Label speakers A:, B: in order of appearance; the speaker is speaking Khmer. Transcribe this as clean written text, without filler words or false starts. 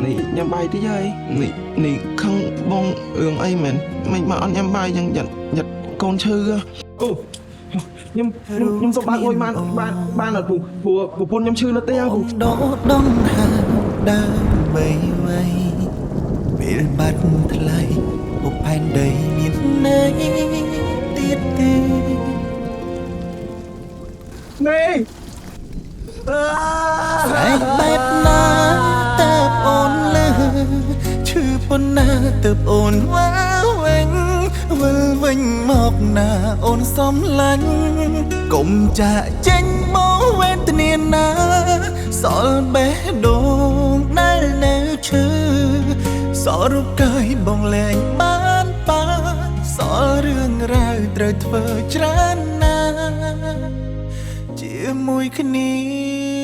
A: នេះញ៉ាំបាយតិចហើយនេះខឹងបងរឿងអីមែនមិនមកអត់ញ៉ាំបាយយ៉ាងយ៉ាត់កូនឈឺអូខ្ញុំសុំបើកអុយបានអត់ព្រោះប្រពន្ធខ្ញុំឈឺនៅផ្ទះគ្រូ
B: ដោដងហាដើរបីវៃពេលបាត់ថ្លៃពុកផែនដីមានន័យទៀតទេ
A: នេះ
B: ស្រែកបែបណាតើអូនលើឈឺប៉ុណ្ណាតើអូនវ៉ាវិញវិលវិញមកណាអូនសំឡាញ់កុំចាក់ចេញមកវេទនាណាសល់បេះដូងដែលនៅឈឺសល់រូបកាយបងលែងបានប៉ាសល់រឿងរ៉ាវត្រូវធ្វើច្រើនណាជាមួយគ្នា